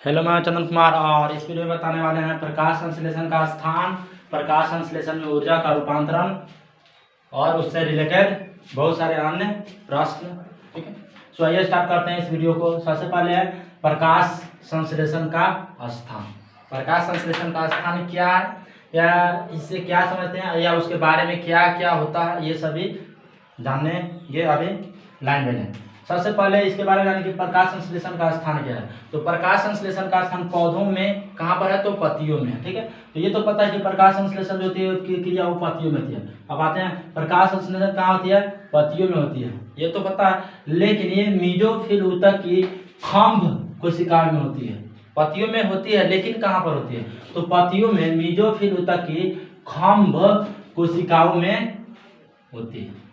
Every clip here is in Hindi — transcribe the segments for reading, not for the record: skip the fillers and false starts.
हेलो, मैं चंदन कुमार और इस वीडियो में बताने वाले हैं प्रकाश संश्लेषण का स्थान, प्रकाश संश्लेषण में ऊर्जा का रूपांतरण और उससे रिलेटेड बहुत सारे अन्य प्रश्न। ठीक है, सो आइए स्टार्ट करते हैं इस वीडियो को। सबसे पहले है प्रकाश संश्लेषण का स्थान। प्रकाश संश्लेषण का स्थान क्या है या इससे क्या समझते हैं या उसके बारे में क्या क्या होता है, ये सभी जानेंगे अभी लाइन बाय लाइन। सबसे पहले इसके बारे में जानें कि प्रकाश संश्लेषण का स्थान क्या है। तो प्रकाश संश्लेषण का स्थान पौधों में कहाँ पर है, तो पत्तियों में है। ठीक है, तो ये तो पता है कि प्रकाश संश्लेषण जो होती है उसकी क्रिया वो पत्तियों में होती है। अब आते हैं प्रकाश संश्लेषण कहाँ होती है, पत्तियों में होती है, ये तो पता है। लेकिन ये मेसोफिल ऊतक की खंभ कोशिकाओं में होती है, पत्तियों में होती है, लेकिन कहाँ पर होती है, तो पत्तियों में मेसोफिल ऊतक की खंभ कोशिकाओं में होती है।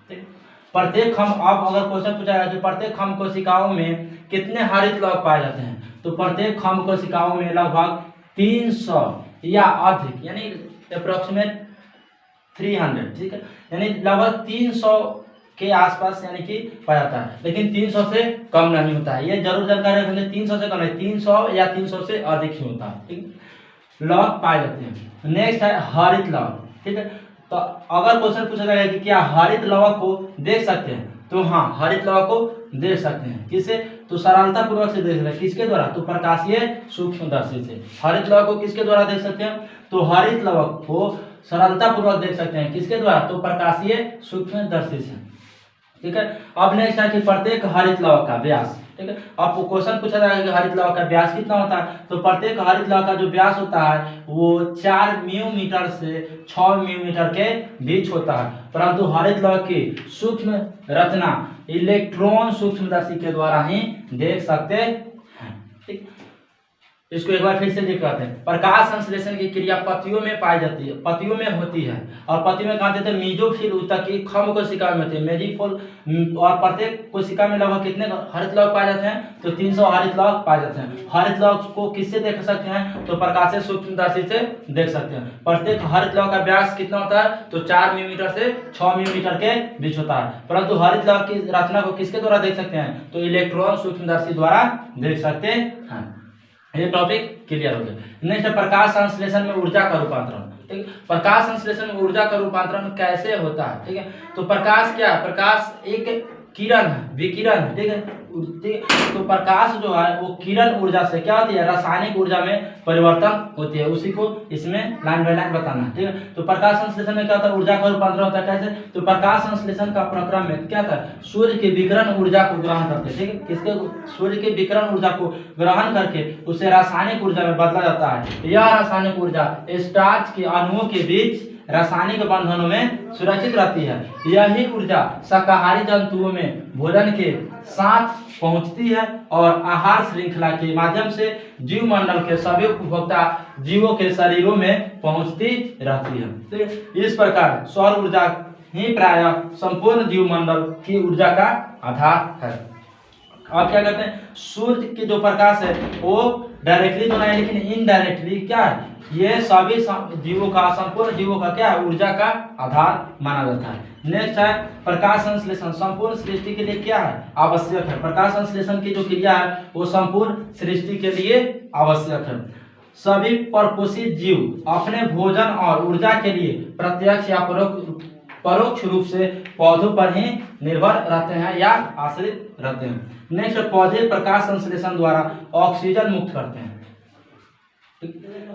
प्रत्येक खंभ, अब अगर क्वेश्चन पूछा जाए कि प्रत्येक खंभ कोशिकाओं में कितने हरित लवक पाए जाते हैं, तो प्रत्येक खंभ कोशिकाओं में लगभग 300 या अधिक, यानी अप्रोक्सीमेट 300। ठीक है, यानी लगभग 300 के आसपास यानी कि पाया जाता है, लेकिन 300 से कम नहीं होता है। ये जरूर जानकारी रखेंगे, 300 से कम नहीं, 300 या 300 से अधिक ही होता है। ठीक, लवक पाए जाते हैं। नेक्स्ट है हरित लवक। ठीक है, तो अगर क्वेश्चन पूछा जाएगा कि क्या हरित लवक को देख सकते हैं, तो हाँ, हरित लवक को देख सकते हैं। किससे, तो सरलता पूर्वक से देख सकते हैं। किसके द्वारा, तो प्रकाशीय सूक्ष्मदर्शी से। हरित लवक को किसके द्वारा देख सकते हैं, तो हरित लवक को सरलता पूर्वक देख सकते हैं। किसके द्वारा, तो प्रकाशीय सूक्ष्मदर्शी से। ठीक है, अब नेक्स्ट है कि प्रत्येक हरित लवक का व्यास। ठीक है, अब क्वेश्चन पूछा जाएगा कि हरित लवक का व्यास कितना होता है, तो प्रत्येक हरित लवक का जो व्यास होता है वो 4 म्यू से 6 म्यू के बीच होता है। परंतु हरित लवक की सूक्ष्म रचना इलेक्ट्रॉन सूक्ष्मदर्शी के द्वारा ही देख सकते हैं। ठीक, इसको एक बार फिर से लिख करते हैं। प्रकाश संश्लेषण की क्रिया पत्तियों में पाई जाती है, पत्तियों में होती है। और पत्तियों में कहा जाता है मेसोफिल ऊतक की खंभ कोशिका में होती है, मेसोफिल। और प्रत्येक कोशिका में लगभग कितने हरित लवक पाए जाते हैं, तो 300 हरित लवक पाए जाते हैं। हरित लवक को किससे देख सकते हैं, तो प्रकाशीय सूक्ष्मदर्शी से देख सकते हैं। प्रत्येक हरित लवक का व्यास कितना होता है, तो 4 म्यू से 6 म्यू के बीच होता है। परंतु हरित लवक की रचना को किसके द्वारा देख सकते हैं, तो इलेक्ट्रॉन सूक्ष्मदर्शी द्वारा देख सकते हैं। ये टॉपिक क्लियर हो गया। नेक्स्ट है प्रकाश संश्लेषण में ऊर्जा का रूपांतरण। ठीक, प्रकाश संश्लेषण में ऊर्जा का रूपांतरण कैसे होता है। ठीक है, तो प्रकाश क्या है, प्रकाश एक किरण है, विकिरण। ठीक है, तो प्रकाश जो है वो किरण ऊर्जा से क्या होती है, रासायनिक ऊर्जा में परिवर्तन होती है। उसी को इसमें लाइन बाय लाइन बताना है। ठीक है, तो प्रकाश संश्लेषण में क्या होता है, ऊर्जा का रूपांतरण होता है। कैसे, तो प्रकाश संश्लेषण का प्रक्रम में क्या था, सूर्य के विकिरण ऊर्जा को ग्रहण करते हैं। ठीक है, किसके, सूर्य के विकिरण ऊर्जा को ग्रहण करके उसे रासायनिक ऊर्जा में बदला जाता है। यह रासायनिक ऊर्जा स्टार्च के अणुओं के बीच रासायनिक बंधनों में सुरक्षित रहती है। यही ऊर्जा शाकाहारी जंतुओं में भोजन के साथ पहुंचती है और आहार श्रृंखला के माध्यम से जीव मंडल के सभी उपभोक्ता जीवों के शरीरों में पहुंचती रहती है। तो इस प्रकार सौर ऊर्जा ही प्रायः संपूर्ण जीव मंडल की ऊर्जा का आधार है। अब क्या करते हैं, सूर्य के जो प्रकाश है वो डायरेक्टली तो नहीं, लेकिन इनडायरेक्टली क्या है, ये सभी जीवों का, संपूर्ण जीवों का क्या है, ऊर्जा का आधार माना जाता है। नेक्स्ट है प्रकाश संश्लेषण संपूर्ण सृष्टि के लिए क्या है, आवश्यक है। प्रकाश संश्लेषण की जो क्रिया है वो संपूर्ण सृष्टि के लिए आवश्यक है। सभी परपोषित जीव अपने भोजन और ऊर्जा के लिए प्रत्यक्ष या परोक्ष रूप से पौधों पर ही निर्भर रहते हैं या आश्रित रहते हैं। नेक्स्ट, पौधे प्रकाश संश्लेषण द्वारा ऑक्सीजन मुक्त करते हैं।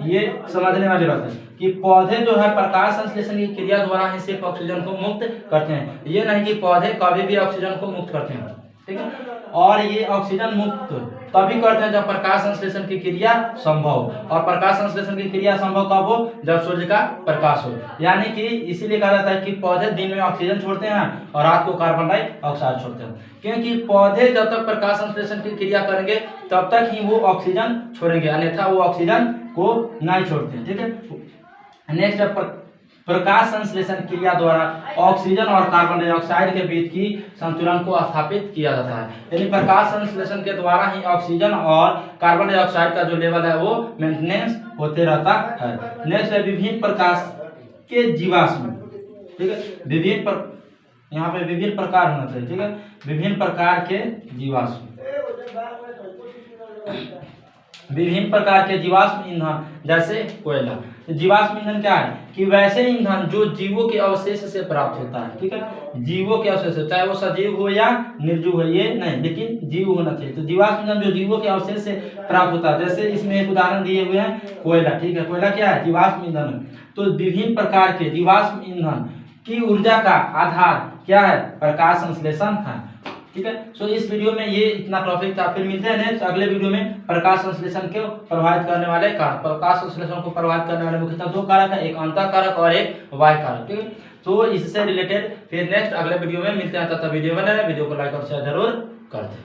ये समझने वाली बात है कि पौधे जो है प्रकाश संश्लेषण की क्रिया द्वारा ही सिर्फ ऑक्सीजन को मुक्त करते हैं। ये नहीं कि पौधे कभी भी ऑक्सीजन को मुक्त करते हैं। ठीक है, और ये ऑक्सीजन मुक्त तभी करते हैं जब प्रकाश संश्लेषण की क्रिया संभव हो। और प्रकाश संश्लेषण की क्रिया संभव कब हो, जब सूर्य का प्रकाश हो। यानी कि इसीलिए कहा जाता है कि पौधे दिन में ऑक्सीजन छोड़ते हैं और रात को कार्बन डाइऑक्साइड छोड़ते हैं, क्योंकि पौधे जब तक प्रकाश संश्लेषण की क्रिया करेंगे तब तक ही वो ऑक्सीजन छोड़ेंगे, अन्यथा वो ऑक्सीजन को नहीं छोड़ते हैं। ठीक है, नेक्स्ट है प्रकाश संश्लेषण क्रिया द्वारा ऑक्सीजन और कार्बन डाइऑक्साइड के बीच की संतुलन को स्थापित किया जाता है। यानी प्रकाश संश्लेषण के द्वारा ही ऑक्सीजन और कार्बन डाइऑक्साइड का जो लेवल है वो मेंटेनेंस होते रहता है। नेक्स्ट है विभिन्न प्रकार के जीवाश्म। ठीक है, यहाँ पे विभिन्न प्रकार होना चाहिए। ठीक है, विभिन्न प्रकार के जीवाश्म। विभिन्न प्रकार के जीवाश्म ईंधन जैसे कोयला। तो जीवाश्म ईंधन क्या है कि वैसे ईंधन जो जीवों के अवशेष से प्राप्त होता है, ठीक है, जीवों के अवशेष से, चाहे वो सजीव हो या निर्जीव हो, ये नहीं, लेकिन जीव होना चाहिए। तो जीवाश्म ईंधन जो जीवों के अवशेष से प्राप्त होता है, जैसे इसमें एक उदाहरण दिए हुए हैं कोयला, ठीक है, कोयला क्या है, जीवाश्म ईंधन है। तो विभिन्न प्रकार के जीवाश्म ईंधन की ऊर्जा का आधार क्या है, प्रकाश संश्लेषण है, ठीक है। सो इस वीडियो में ये इतना टॉपिक था। फिर मिलते हैं नेक्स्ट अगले वीडियो में प्रकाश संश्लेषण को प्रभावित करने वाले कारक। प्रकाश संश्लेषण को प्रभावित करने वाले मुख्यतः दो कारक है, एक अंतः कारक और एक बाह्य कारक, ठीक है। तो इससे रिलेटेड फिर नेक्स्ट अगले वीडियो में मिलते हैं। तब तक वीडियो बने रहे, वीडियो को लाइक और शेयर जरूर कर दें।